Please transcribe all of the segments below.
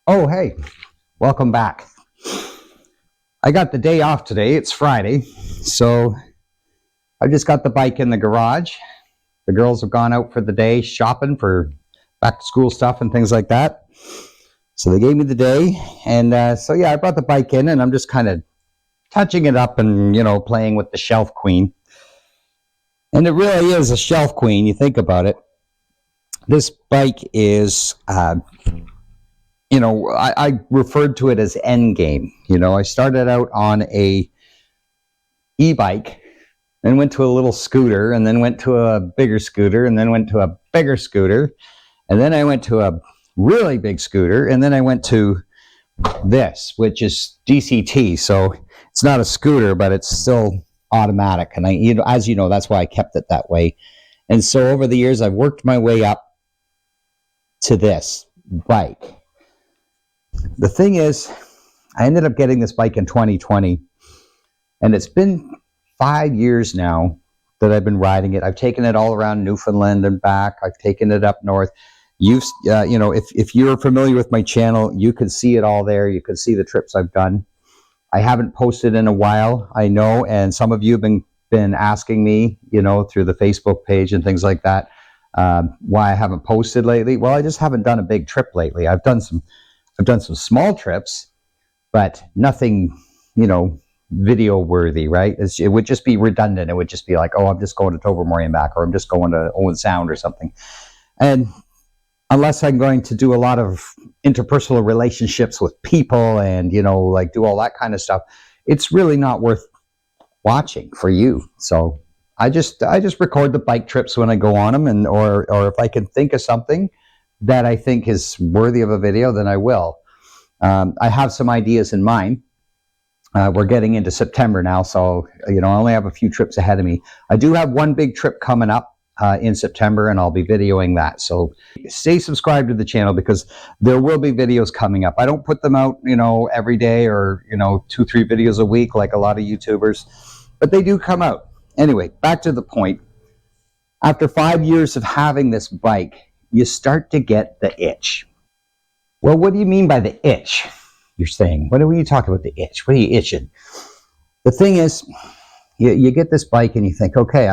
Oh, hey, welcome back. I got the day off today. It's Friday. So I just got the bike in the garage. The girls have gone out for the day shopping for back to school stuff and things like that. So they gave me the day. And so, yeah, I brought the bike in and I'm just kind of touching it up and, playing with the shelf queen. And it really is a shelf queen. You think about it. This bike is I referred to it as endgame. I started out on a e-bike, then went to a little scooter, and then went to a bigger scooter, and then went to a bigger scooter, and then I went to a really big scooter, and then I went to this, which is DCT. So it's not a scooter, but it's still automatic. And as you know, that's why I kept it that way. And so over the years, I've worked my way up to this bike. The thing is, I ended up getting this bike in 2020, and it's been 5 years now that I've been riding it. I've taken it all around Newfoundland and back. I've taken it up north. If you're familiar with my channel, you can see it all there. You can see the trips I've done. I haven't posted in a while, I know, and some of you have been asking me, through the Facebook page and things like that, why I haven't posted lately. Well, I just haven't done a big trip lately. I've done some small trips, but nothing, video worthy, right? It would just be redundant. It would just be like, oh, I'm just going to Tobermory and back, or I'm just going to Owen Sound or something. And unless I'm going to do a lot of interpersonal relationships with people and, do all that kind of stuff, it's really not worth watching for you. So I just record the bike trips when I go on them, or if I can think of something that I think is worthy of a video, then I will. I have some ideas in mind. We're getting into September now, so I only have a few trips ahead of me. I do have one big trip coming up in September, and I'll be videoing that. So stay subscribed to the channel because there will be videos coming up. I don't put them out, every day or 2-3 videos a week like a lot of YouTubers, but they do come out. Anyway, back to the point. After 5 years of having this bike, you start to get the itch. Well, what do you mean by the itch? You're saying, what are you talking about the itch? What are you itching? The thing is, you get this bike and you think, okay,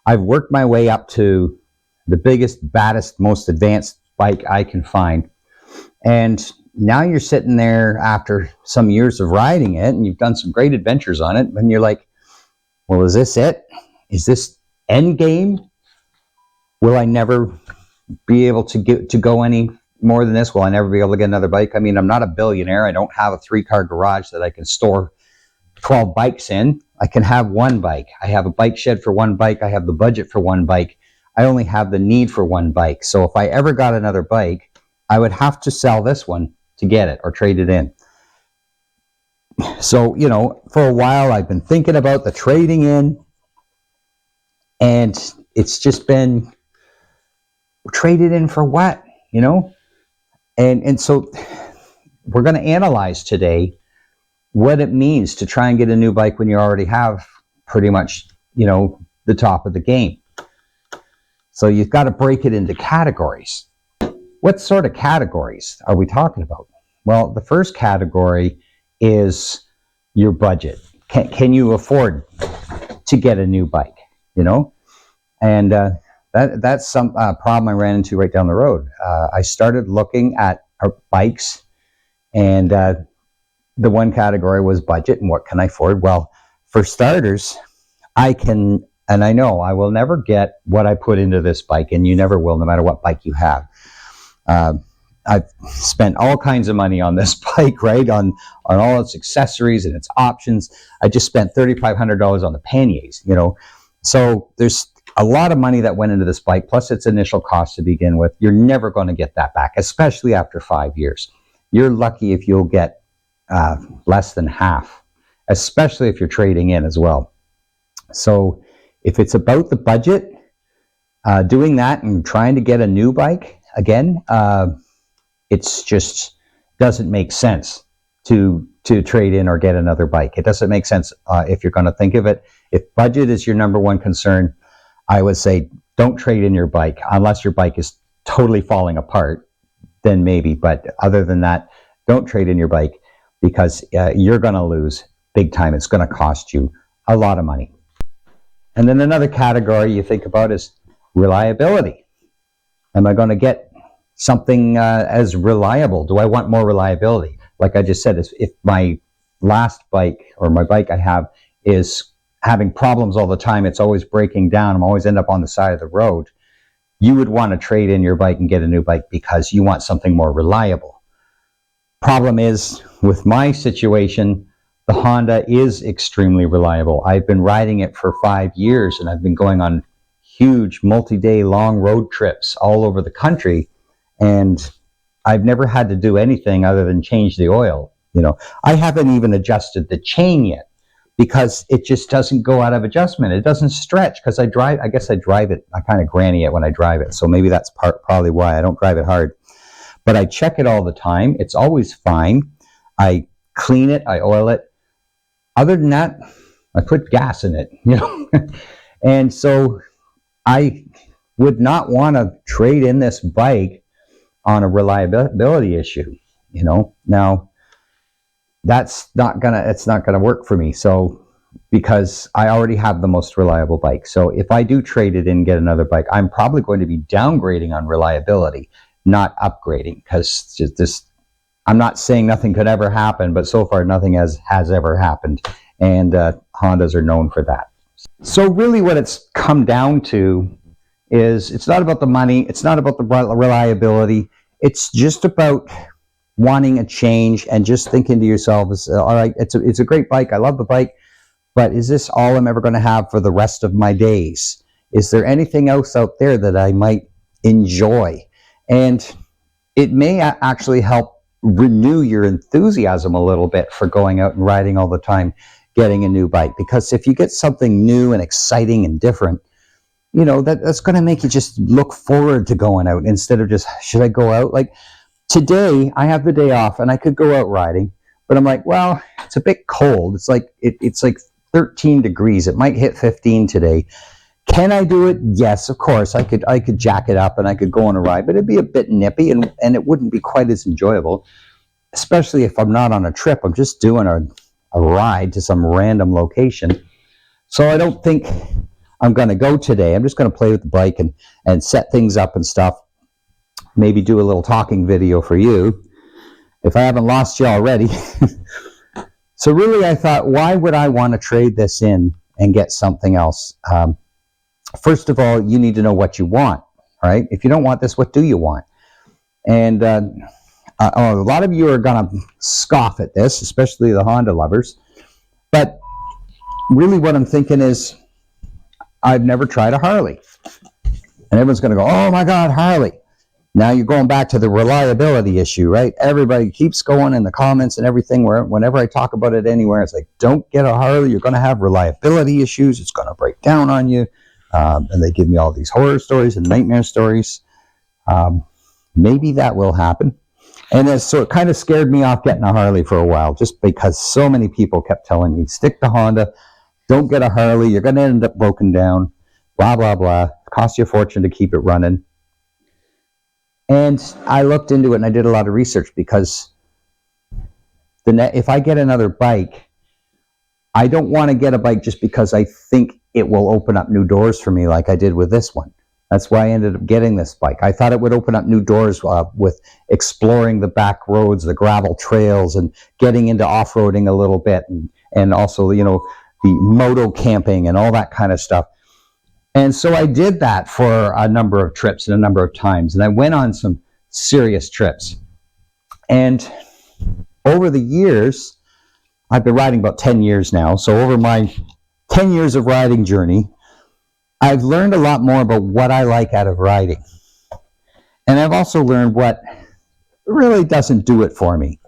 I've worked my way up to the biggest, baddest, most advanced bike I can find. And now you're sitting there after some years of riding it and you've done some great adventures on it. And you're like, well, is this it? Is this end game? Will I never be able to go any more than this? Will I never be able to get another bike? I mean, I'm not a billionaire. I don't have a 3-car garage that I can store 12 bikes in. I can have one bike. I have a bike shed for one bike. I have the budget for one bike. I only have the need for one bike. So if I ever got another bike, I would have to sell this one to get it or trade it in. So, for a while I've been thinking about the trading in, and it's just been traded in for what, And so we're going to analyze today what it means to try and get a new bike when you already have pretty much, the top of the game. So you've got to break it into categories. What sort of categories are we talking about? Well, the first category is your budget. Can you afford to get a new bike, And that's some problem I ran into right down the road. I started looking at bikes, and the one category was budget and what can I afford. Well, for starters, I can, and I know I will never get what I put into this bike, and you never will, no matter what bike you have. I've spent all kinds of money on this bike, right? On all its accessories and its options. I just spent $3,500 on the panniers, So there's a lot of money that went into this bike, plus its initial cost to begin with. You're never going to get that back, especially after 5 years. You're lucky if you'll get less than half, especially if you're trading in as well. So if it's about the budget, doing that and trying to get a new bike, again, it's just doesn't make sense to trade in or get another bike. It doesn't make sense if you're going to think of it. If budget is your number one concern, I would say don't trade in your bike unless your bike is totally falling apart. then maybe. But other than that, don't trade in your bike, because you're going to lose big time. It's going to cost you a lot of money. And then another category you think about is reliability. Am I going to get something as reliable? Do I want more reliability? Like I just said, if my last bike, or my bike I have, is having problems all the time, it's always breaking down, I'm always end up on the side of the road, you would want to trade in your bike and get a new bike because you want something more reliable. Problem is, with my situation, the Honda is extremely reliable. I've been riding it for 5 years, and I've been going on huge multi-day long road trips all over the country, and I've never had to do anything other than change the oil. I haven't even adjusted the chain yet, because it just doesn't go out of adjustment. It doesn't stretch, because I drive it, I kind of granny it when I drive it, so maybe that's probably why I don't drive it hard. But I check it all the time. It's always fine. I clean it, I oil it. Other than that, I put gas in it, And so I would not want to trade in this bike on a reliability issue, Now, it's not gonna work for me. So, because I already have the most reliable bike. So if I do trade it in and get another bike, I'm probably going to be downgrading on reliability, not upgrading, because I'm not saying nothing could ever happen, but so far nothing has ever happened, and Hondas are known for that. So really what it's come down to is, it's not about the money, it's not about the reliability, it's just about wanting a change and just thinking to yourself, all right, it's a great bike, I love the bike, but is this all I'm ever going to have for the rest of my days? Is there anything else out there that I might enjoy? And it may actually help renew your enthusiasm a little bit for going out and riding all the time, getting a new bike. Because if you get something new and exciting and different, that's going to make you just look forward to going out instead of just, should I go out? Like today, I have the day off and I could go out riding, but I'm like, well, it's a bit cold. It's like 13 degrees. It might hit 15 today. Can I do it? Yes, of course. I could jack it up and I could go on a ride, but it'd be a bit nippy and it wouldn't be quite as enjoyable, especially if I'm not on a trip. I'm just doing a ride to some random location. So I don't think I'm going to go today. I'm just going to play with the bike and set things up and stuff. Maybe do a little talking video for you, if I haven't lost you already. So really, I thought, why would I want to trade this in and get something else? First of all, you need to know what you want, right? If you don't want this, what do you want? And a lot of you are going to scoff at this, especially the Honda lovers. But really what I'm thinking is, I've never tried a Harley. And everyone's going to go, oh my God, Harley. Now you're going back to the reliability issue, right? Everybody keeps going in the comments and everything, whenever I talk about it anywhere, it's like, don't get a Harley. You're going to have reliability issues. It's going to break down on you. And they give me all these horror stories and nightmare stories. Maybe that will happen. And so it kind of scared me off getting a Harley for a while, just because so many people kept telling me, stick to Honda, don't get a Harley, you're going to end up broken down, blah, blah, blah. It costs you a fortune to keep it running. And I looked into it and I did a lot of research, because if I get another bike, I don't want to get a bike just because I think it will open up new doors for me like I did with this one. That's why I ended up getting this bike. I thought it would open up new doors with exploring the back roads, the gravel trails, and getting into off-roading a little bit, and also, the moto camping and all that kind of stuff. And so I did that for a number of trips and a number of times, and I went on some serious trips. And over the years, I've been riding about 10 years now, so over my 10 years of riding journey, I've learned a lot more about what I like out of riding. And I've also learned what really doesn't do it for me.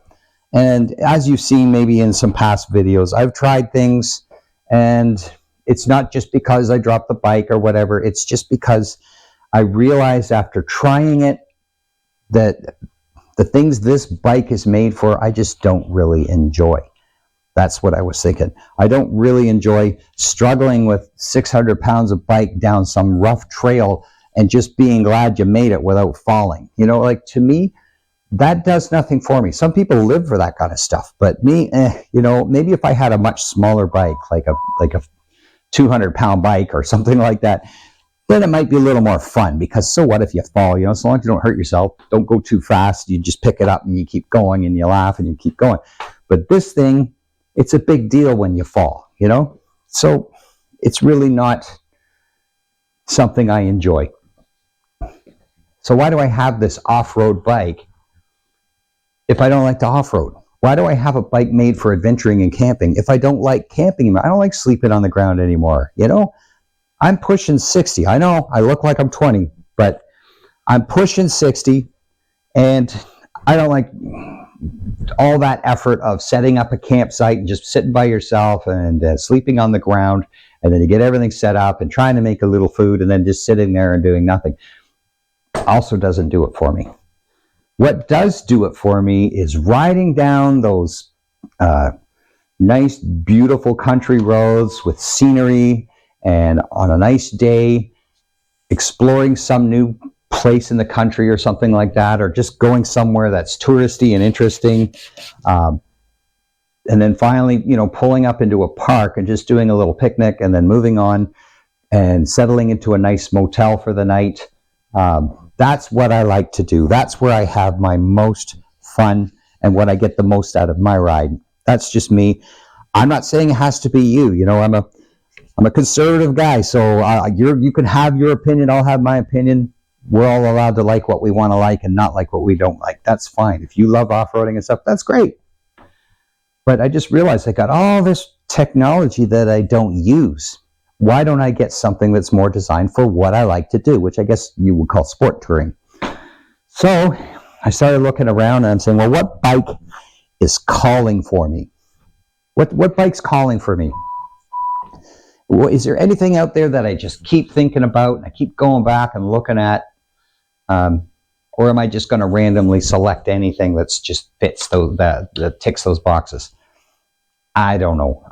And as you've seen maybe in some past videos, I've tried things, and it's not just because I dropped the bike or whatever. It's just because I realized after trying it that the things this bike is made for, I just don't really enjoy. That's what I was thinking. I don't really enjoy struggling with 600 pounds of bike down some rough trail and just being glad you made it without falling. Like, to me, that does nothing for me. Some people live for that kind of stuff, but me, you know, maybe if I had a much smaller bike, like a 200-pound bike or something like that, then it might be a little more fun, because so what if you fall, you know, as long as you don't hurt yourself, don't go too fast, you just pick it up and you keep going and you laugh and you keep going. But this thing, it's a big deal when you fall, you know? So it's really not something I enjoy. So why do I have this off-road bike if I don't like to off-road? Why do I have a bike made for adventuring and camping if I don't like camping? I don't like sleeping on the ground anymore, you know? I'm pushing 60. I know I look like I'm 20, but I'm pushing 60, and I don't like all that effort of setting up a campsite and just sitting by yourself and sleeping on the ground, and then you get everything set up and trying to make a little food and then just sitting there and doing nothing. Also doesn't do it for me. What does do it for me is riding down those nice, beautiful country roads with scenery, and on a nice day, exploring some new place in the country or something like that, or just going somewhere that's touristy and interesting. And then finally, you know, pulling up into a park and just doing a little picnic, and then moving on and settling into a nice motel for the night. That's what I like to do. That's where I have my most fun and what I get the most out of my ride. That's just me. I'm not saying it has to be you. You know, I'm a conservative guy, so you can have your opinion. I'll have my opinion. We're all allowed to like what we want to like and not like what we don't like. That's fine. If you love off-roading and stuff, that's great. But I just realized I got all this technology that I don't use. Why don't I get something that's more designed for what I like to do, which I guess you would call sport touring? So I started looking around, and I'm saying, well, what bike is calling for me? What bike's calling for me? Is there anything out there that I just keep thinking about and I keep going back and looking at? Or am I just going to randomly select anything that's just fits that ticks those boxes? I don't know.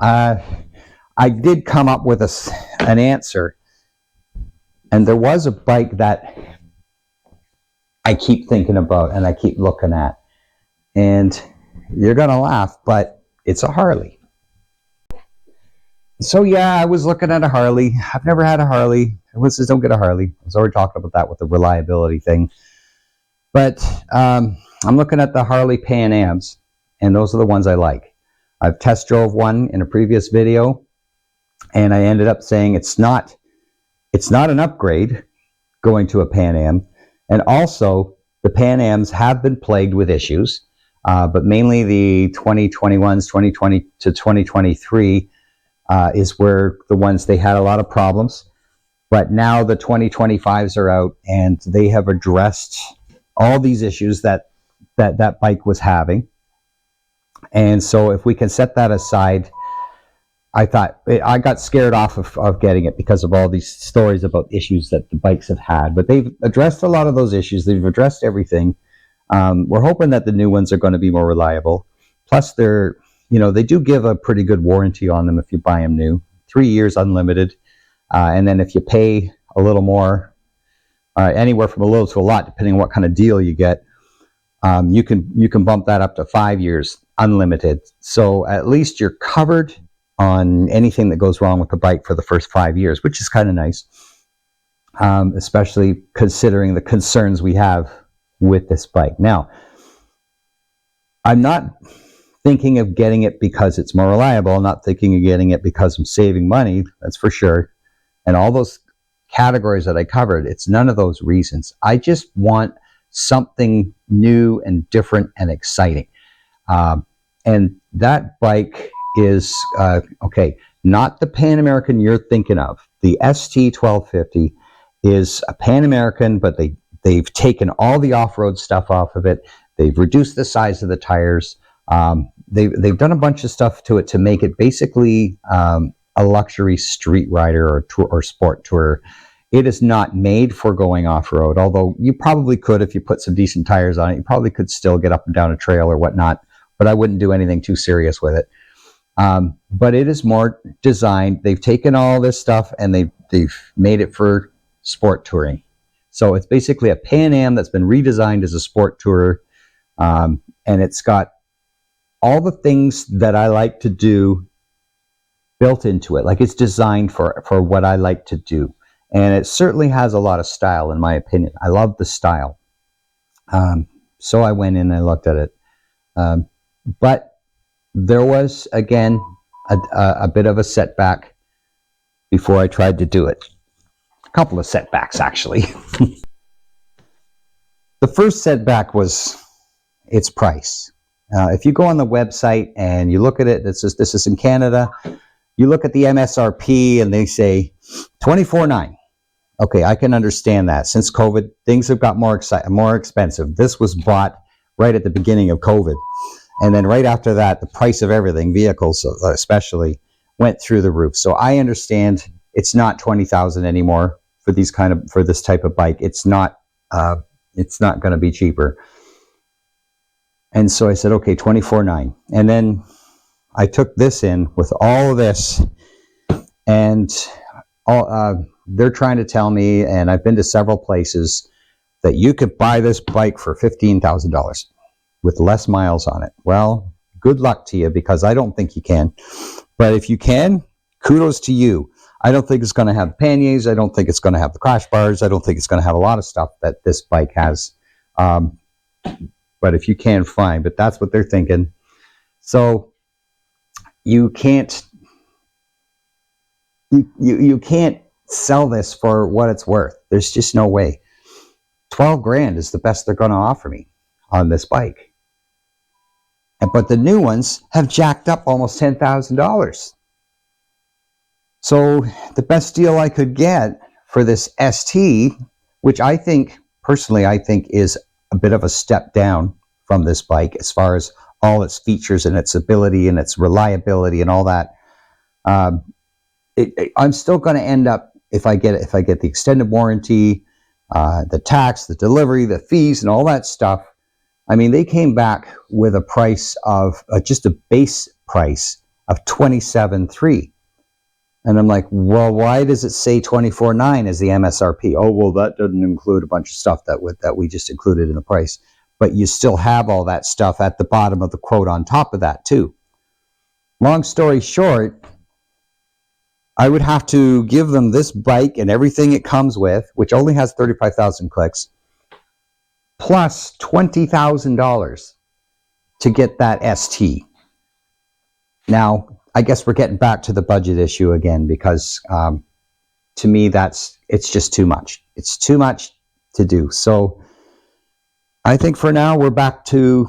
I did come up with an answer, and there was a bike that I keep thinking about and I keep looking at, and you're gonna laugh, but it's a Harley. So yeah, I was looking at a Harley. I've never had a Harley. Everyone says don't get a Harley. I was already talking about that with the reliability thing, but I'm looking at the Harley Pan Ams, and those are the ones I like. I've test drove one in a previous video, and I ended up saying it's not an upgrade going to a Pan Am. And also, the Pan Ams have been plagued with issues, but mainly the 2021s, 2020 to 2023 is where the ones they had a lot of problems. But now the 2025s are out, and they have addressed all these issues that bike was having. And so if we can set that aside, I got scared off of getting it because of all these stories about issues that the bikes have had. But they've addressed a lot of those issues. They've addressed everything. We're hoping that the new ones are going to be more reliable. Plus, they do give a pretty good warranty on them if you buy them new. 3 years unlimited. And then if you pay a little more, anywhere from a little to a lot, depending on what kind of deal you get, you can bump that up to 5 years unlimited. So at least you're covered on anything that goes wrong with the bike for the first 5 years, which is kind of nice, especially considering the concerns we have with this bike. Now, I'm not thinking of getting it because it's more reliable. I'm not thinking of getting it because I'm saving money, that's for sure. And all those categories that I covered, it's none of those reasons. I just want something new and different and exciting. And that bike is, not the Pan American you're thinking of. The ST1250 is a Pan American, but they've taken all the off-road stuff off of it. They've reduced the size of the tires. They've done a bunch of stuff to it to make it basically a luxury street rider or sport tourer. It is not made for going off-road, although you probably could, if you put some decent tires on it, you probably could still get up and down a trail or whatnot, but I wouldn't do anything too serious with it. But it is more designed. They've taken all this stuff and they've made it for sport touring. So it's basically a Pan Am that's been redesigned as a sport tourer. And it's got all the things that I like to do built into it. Like, it's designed for what I like to do. And it certainly has a lot of style, in my opinion. I love the style. So I went in and I looked at it. But there was, again, a bit of a setback before I tried to do it. A couple of setbacks, actually. The first setback was its price. If you go on the website and you look at it, it says this is in Canada. You look at the MSRP and they say $24,900. Okay, I can understand that. Since COVID, things have got more expensive. This was bought right at the beginning of COVID. And then right after that, the price of everything, vehicles especially, went through the roof. So I understand it's not $20,000 anymore for this type of bike. It's not going to be cheaper. And so I said, okay, $24,900. And then I took this in with all of this, and they're trying to tell me, and I've been to several places, that you could buy this bike for $15,000 with less miles on it. Well, good luck to you, because I don't think you can. But if you can, kudos to you. I don't think it's going to have panniers. I don't think it's going to have the crash bars. I don't think it's going to have a lot of stuff that this bike has. But if you can, fine. But that's what they're thinking. So you can't sell this for what it's worth. There's just no way. 12 grand is the best they're going to offer me on this bike. But the new ones have jacked up almost $10,000. So the best deal I could get for this ST, which I think is a bit of a step down from this bike as far as all its features and its ability and its reliability and all that. I'm still going to end up, if I get the extended warranty, the tax, the delivery, the fees, and all that stuff. I mean, they came back with a price of just a base price of $27,300. And I'm like, well, why does it say $24,900 as the MSRP? Oh, well, that doesn't include a bunch of stuff that we just included in the price. But you still have all that stuff at the bottom of the quote on top of that, too. Long story short, I would have to give them this bike and everything it comes with, which only has 35,000 clicks, plus $20,000 to get that ST. Now, I guess we're getting back to the budget issue again, because to me, it's just too much. It's too much to do. So I think for now, we're back to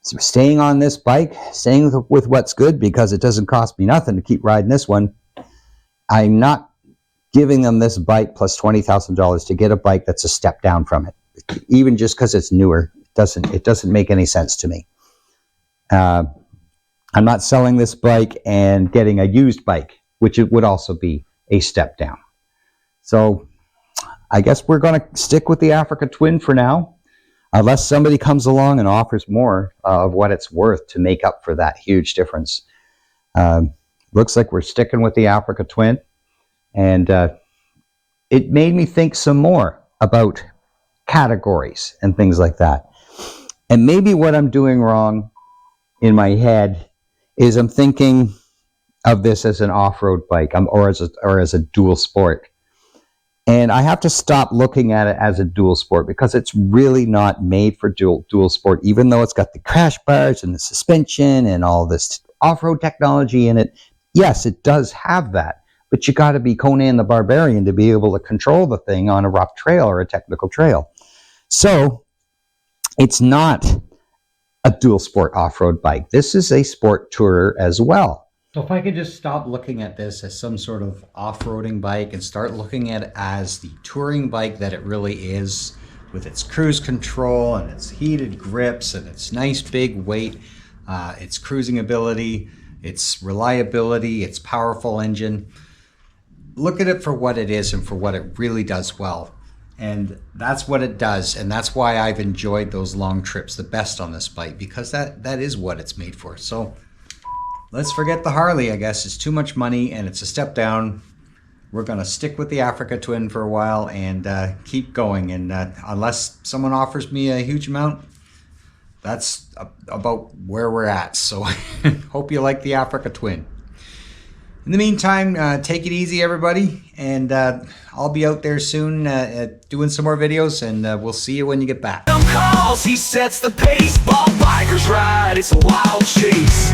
staying on this bike, staying with what's good, because it doesn't cost me nothing to keep riding this one. I'm not giving them this bike plus $20,000 to get a bike that's a step down from it. Even just because it's newer, it doesn't make any sense to me. I'm not selling this bike and getting a used bike, which it would also be a step down. So I guess we're going to stick with the Africa Twin for now, unless somebody comes along and offers more of what it's worth to make up for that huge difference. Looks like we're sticking with the Africa Twin. And it made me think some more about categories and things like that. And maybe what I'm doing wrong in my head is I'm thinking of this as an off-road bike or as a dual sport. And I have to stop looking at it as a dual sport, because it's really not made for dual sport, even though it's got the crash bars and the suspension and all this off-road technology in it. Yes, it does have that, but you got to be Conan the Barbarian to be able to control the thing on a rough trail or a technical trail. So it's not a dual sport off-road bike. This is a sport tourer as well. So if I could just stop looking at this as some sort of off-roading bike and start looking at it as the touring bike that it really is, with its cruise control and its heated grips and its nice big weight, its cruising ability, its reliability, its powerful engine. Look at it for what it is and for what it really does well. And that's what it does. And that's why I've enjoyed those long trips the best on this bike, because that is what it's made for. So let's forget the Harley, I guess. It's too much money and it's a step down. We're going to stick with the Africa Twin for a while and keep going. And unless someone offers me a huge amount, that's about where we're at. So hope you like the Africa Twin. In the meantime, take it easy, everybody, and I'll be out there soon doing some more videos, and we'll see you when you get back. Calls, he sets the pace, ball bikers ride, it's a wild chase.